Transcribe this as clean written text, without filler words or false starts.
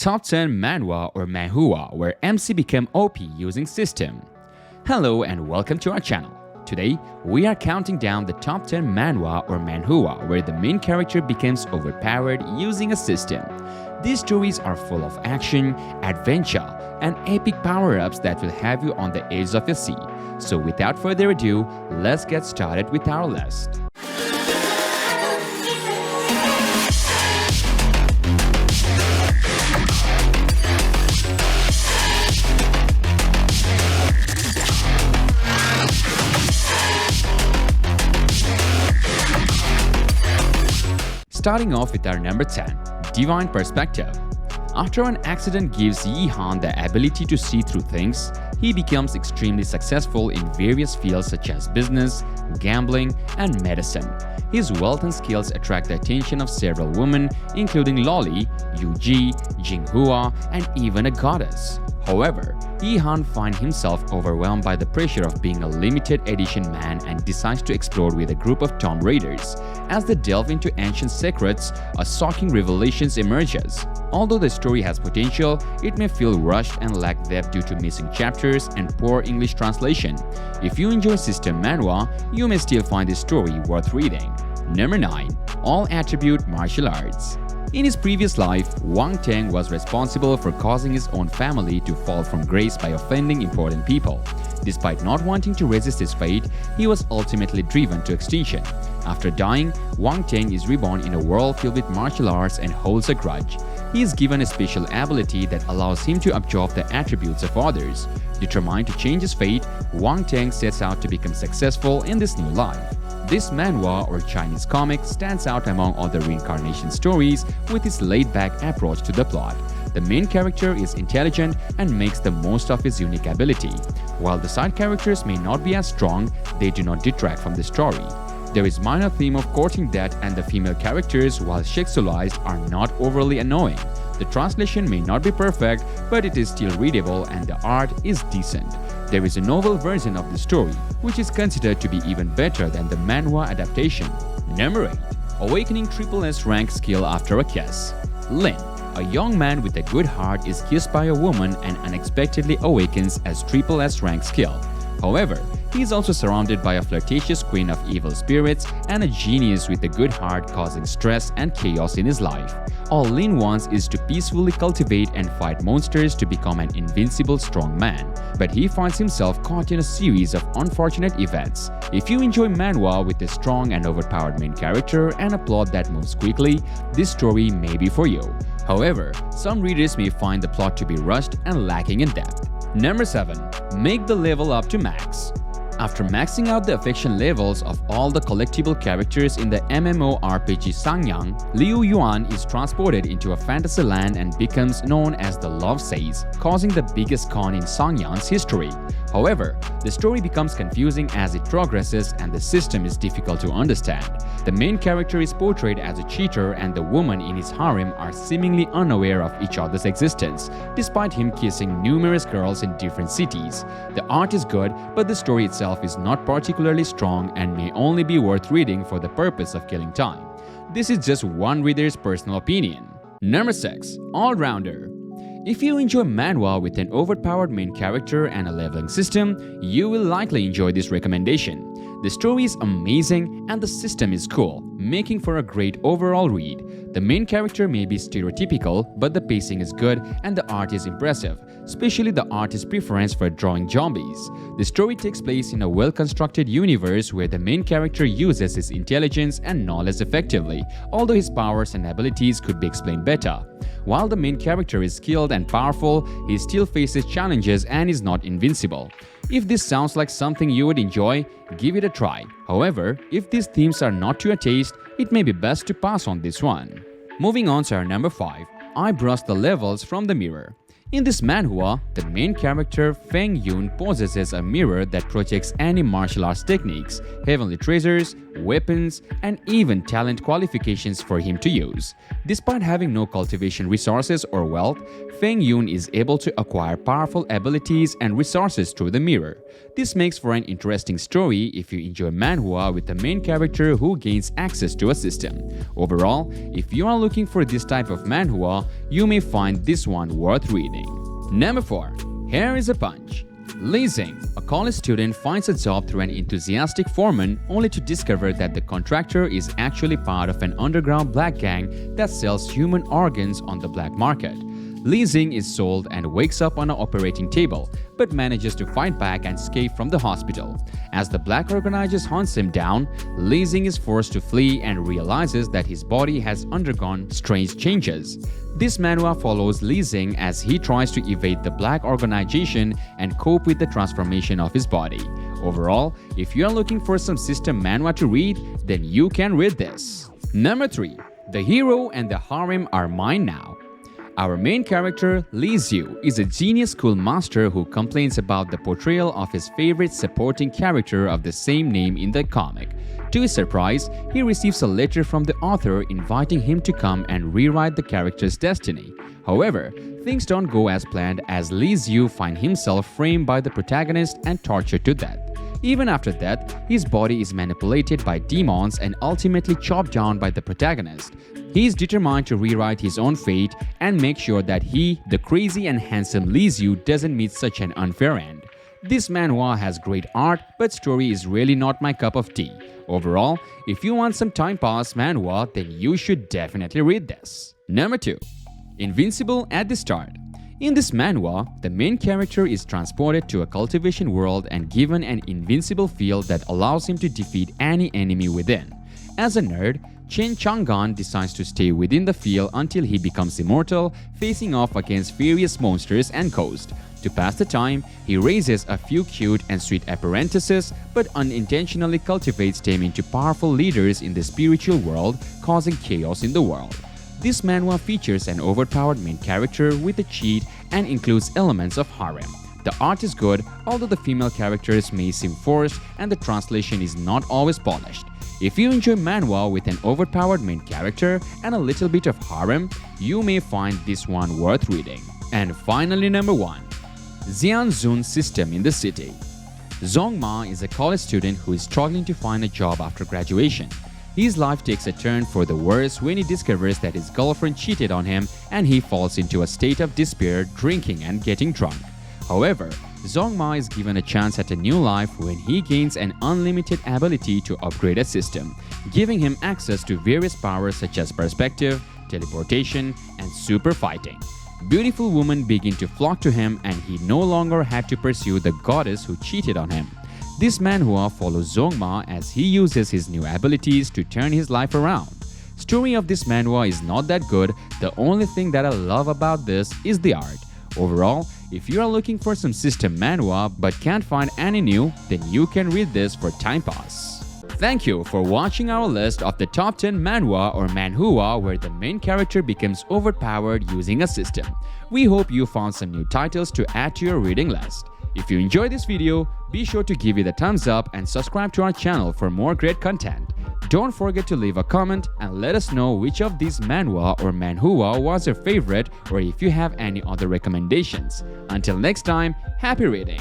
Top 10 Manhwa or Manhua, where MC became OP using system. Hello and welcome to our channel. Today, we are counting down the top 10 Manhwa or Manhua where the main character becomes overpowered using a system. These stories are full of action, adventure, and epic power-ups that will have you on the edge of your seat. So without further ado, let's get started with our list. Starting off with our number 10, Divine Perspective. After an accident gives Yi-han the ability to see through things, he becomes extremely successful in various fields such as business, gambling, and medicine. His wealth and skills attract the attention of several women, including Loli, Yuji, Jinghua, and even a goddess. However, Yi-han finds himself overwhelmed by the pressure of being a limited edition man and decides to explore with a group of Tomb Raiders. As they delve into ancient secrets, a shocking revelation emerges. Although the story has potential, it may feel rushed and lack depth due to missing chapters and poor English translation. If you enjoy system manhwa, you may still find this story worth reading. Number 9. All Attribute Martial Arts. In his previous life, Wang Teng was responsible for causing his own family to fall from grace by offending important people. Despite not wanting to resist his fate, he was ultimately driven to extinction. After dying, Wang Teng is reborn in a world filled with martial arts and holds a grudge. He is given a special ability that allows him to absorb the attributes of others. Determined to change his fate, Wang Teng sets out to become successful in this new life. This manhwa or Chinese comic stands out among other reincarnation stories with its laid-back approach to the plot. The main character is intelligent and makes the most of his unique ability. While the side characters may not be as strong, they do not detract from the story. There is minor theme of courting death, and the female characters, while sexualized, are not overly annoying. The translation may not be perfect, but it is still readable and the art is decent. There is a novel version of the story, which is considered to be even better than the manhwa adaptation. Number 8. Awakening SSS rank skill after a kiss. Lin, a young man with a good heart, is kissed by a woman and unexpectedly awakens as SSS rank skill. However, he is also surrounded by a flirtatious queen of evil spirits and a genius with a good heart causing stress and chaos in his life. All Lin wants is to peacefully cultivate and fight monsters to become an invincible strong man. But he finds himself caught in a series of unfortunate events. If you enjoy manhwa with a strong and overpowered main character and a plot that moves quickly, this story may be for you. However, some readers may find the plot to be rushed and lacking in depth. Number 7. Make the level up to max. After maxing out the affection levels of all the collectible characters in the MMORPG Sangyang, Liu Yuan is transported into a fantasy land and becomes known as the Love Sage, causing the biggest con in Sangyang's history. However, the story becomes confusing as it progresses and the system is difficult to understand. The main character is portrayed as a cheater and the women in his harem are seemingly unaware of each other's existence, despite him kissing numerous girls in different cities. The art is good, but the story itself is not particularly strong and may only be worth reading for the purpose of killing time. This is just one reader's personal opinion. Number 6. All-Rounder. If you enjoy manhwa with an overpowered main character and a leveling system, you will likely enjoy this recommendation. The story is amazing and the system is cool, making for a great overall read. The main character may be stereotypical, but the pacing is good and the art is impressive, especially the artist's preference for drawing zombies. The story takes place in a well-constructed universe where the main character uses his intelligence and knowledge effectively, although his powers and abilities could be explained better. While the main character is skilled and powerful, he still faces challenges and is not invincible. If this sounds like something you would enjoy, give it a try. However, if these themes are not to your taste, it may be best to pass on this one. Moving on to our number 5, I Brush the Levels from the Mirror. In this manhwa, the main character Feng Yun possesses a mirror that projects any martial arts techniques, heavenly treasures, weapons, and even talent qualifications for him to use. Despite having no cultivation resources or wealth, Feng Yun is able to acquire powerful abilities and resources through the mirror. This makes for an interesting story if you enjoy manhwa with the main character who gains access to a system. Overall, if you are looking for this type of manhwa, you may find this one worth reading. Number 4. Here is a punch. Lee Zing, a college student, finds a job through an enthusiastic foreman only to discover that the contractor is actually part of an underground black gang that sells human organs on the black market. Lee Zing is sold and wakes up on an operating table, but manages to fight back and escape from the hospital. As the black organizers hunts him down, Lee Zing is forced to flee and realizes that his body has undergone strange changes. This manhwa follows Lee Zing as he tries to evade the black organization and cope with the transformation of his body. Overall, if you are looking for some system manhwa to read, then you can read this. Number 3. The hero and the harem are mine now. Our main character, Lee Zhu, is a genius schoolmaster who complains about the portrayal of his favorite supporting character of the same name in the comic. To his surprise, he receives a letter from the author inviting him to come and rewrite the character's destiny. However, things don't go as planned as Lee Zhu finds himself framed by the protagonist and tortured to death. Even after death, his body is manipulated by demons and ultimately chopped down by the protagonist. He is determined to rewrite his own fate and make sure that he, the crazy and handsome Lee Zhu, doesn't meet such an unfair end. This manhwa has great art, but story is really not my cup of tea. Overall, if you want some time pass manhwa, then you should definitely read this. Number 2. Invincible at the Start. In this manhwa, the main character is transported to a cultivation world and given an invincible field that allows him to defeat any enemy within. As a nerd, Chen Chang'an decides to stay within the field until he becomes immortal, facing off against various monsters and ghosts. To pass the time, he raises a few cute and sweet apprentices but unintentionally cultivates them into powerful leaders in the spiritual world, causing chaos in the world. This manhwa features an overpowered main character with a cheat and includes elements of harem. The art is good, although the female characters may seem forced and the translation is not always polished. If you enjoy manhwa with an overpowered main character and a little bit of harem, you may find this one worth reading. And finally, number 1. Xianzun System in the City. Zongma is a college student who is struggling to find a job after graduation. His life takes a turn for the worse when he discovers that his girlfriend cheated on him and he falls into a state of despair, drinking and getting drunk. However, Zongma is given a chance at a new life when he gains an unlimited ability to upgrade a system, giving him access to various powers such as perspective, teleportation, and super fighting. Beautiful women begin to flock to him and he no longer had to pursue the goddess who cheated on him. This manhwa follows Zongma as he uses his new abilities to turn his life around. Story of this manhwa is not that good, the only thing that I love about this is the art. Overall, if you are looking for some system manhwa but can't find any new, then you can read this for time pass. Thank you for watching our list of the top 10 manhwa or manhua where the main character becomes overpowered using a system. We hope you found some new titles to add to your reading list. If you enjoyed this video, be sure to give it a thumbs up and subscribe to our channel for more great content. Don't forget to leave a comment and let us know which of these manhwa or manhua was your favorite or if you have any other recommendations. Until next time, happy reading!